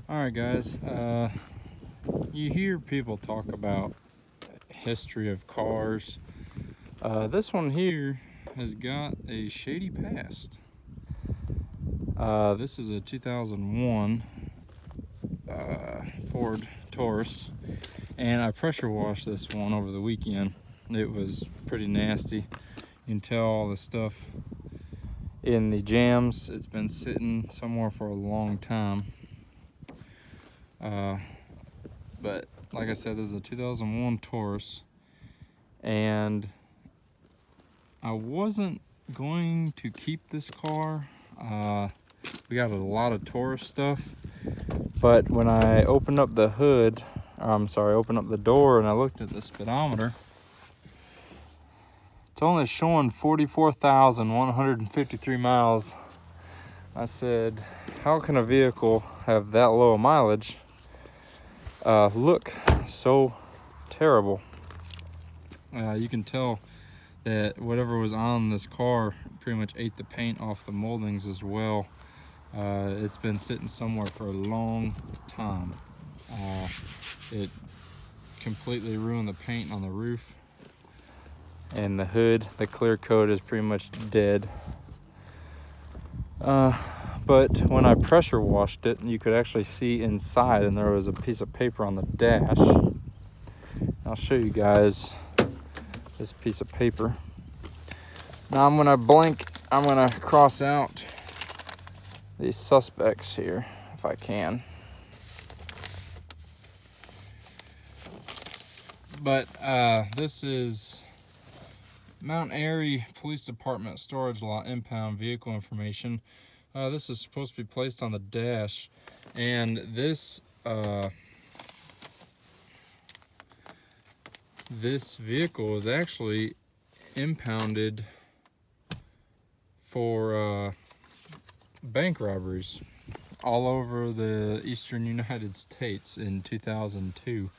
Alright guys, you hear people talk about history of cars. This one here has got a shady past. This is a 2001 Ford Taurus, and I pressure washed this one over the weekend. It was pretty nasty. You can tell all the stuff in the jams. It's been sitting somewhere for a long time. But like I said, this is a 2001 Taurus, and I wasn't going to keep this car. We got a lot of Taurus stuff, but when I opened up the hood, opened up the door and I looked at the speedometer, it's only showing 44,153 miles. I said, how can a vehicle have that low mileage look so terrible? You can tell that whatever was on this car pretty much ate the paint off the moldings as well. It's been sitting somewhere for a long time. It completely ruined the paint on the roof, and the hood, the clear coat, is pretty much dead. But when I pressure washed it, you could actually see inside, and there was a piece of paper on the dash. I'll show you guys this piece of paper. Now I'm gonna cross out these suspects here if I can. But this is MT Airy Police Department storage lot impound vehicle information. This is supposed to be placed on the dash, and this vehicle is actually impounded for bank robberies all over the eastern United States in 2002.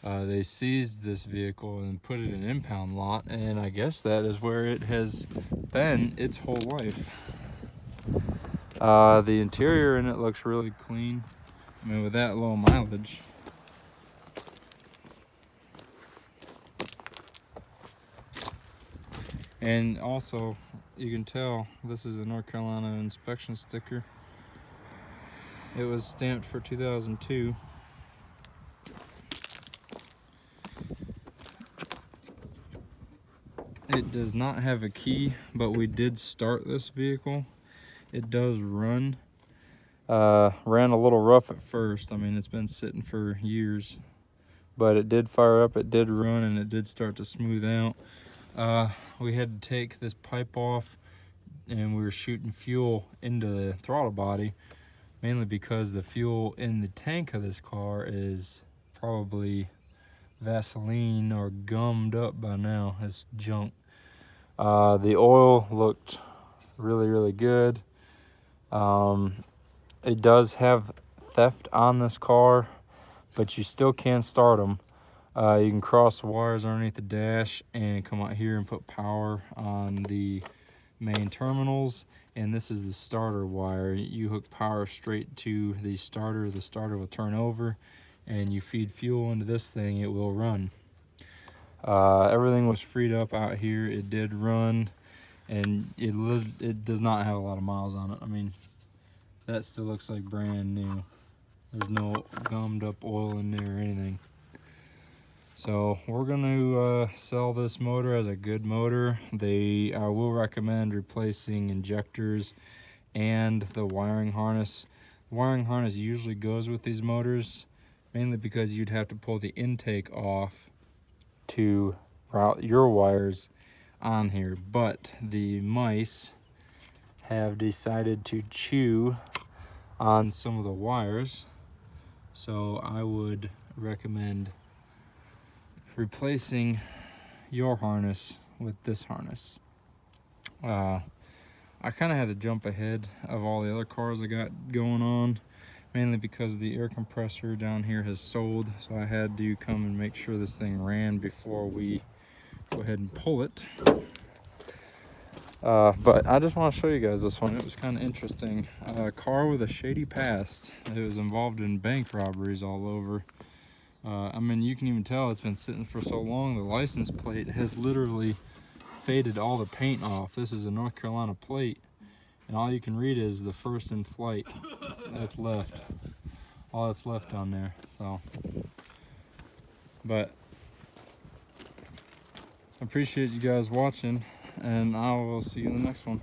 They seized this vehicle and put it in an impound lot, and I guess that is where it has been its whole life. The interior in it looks really clean. I mean, with that low mileage. And also, you can tell this is a North Carolina inspection sticker. It was stamped for 2002. It does not have a key, but we did start this vehicle. It does run. Ran a little rough at first. I mean, it's been sitting for years, but it did fire up, it did run, and it did start to smooth out. We had to take this pipe off, and we were shooting fuel into the throttle body, mainly because the fuel in the tank of this car is probably Vaseline or gummed up by now. It's junk. The oil looked really good. It does have theft on this car, but you still can start them. You can cross the wires underneath the dash and come out here and put power on the main terminals, and this is the starter wire. You hook power straight to the starter will turn over, and you feed fuel into this thing, it will run. Everything was freed up out here. It did run, and it does not have a lot of miles on it. I mean, that still looks like brand new. There's no gummed up oil in there or anything. So we're going to sell this motor as a good motor. I will recommend replacing injectors and the wiring harness. The wiring harness usually goes with these motors, mainly because you'd have to pull the intake off to route your wires on here. But the mice have decided to chew on some of the wires, so I would recommend replacing your harness with this harness. I kind of had to jump ahead of all the other cars I got going on, mainly because the air compressor down here has sold, so I had to come and make sure this thing ran before we go ahead and pull it. But I just want to show you guys this one. It was kind of interesting. A car with a shady past. It was involved in bank robberies all over. I mean, you can even tell it's been sitting for so long. The license plate has literally faded all the paint off. This is a North Carolina plate, and all you can read is the first in flight. That's left. All that's left on there. So, but I appreciate you guys watching, and I will see you in the next one.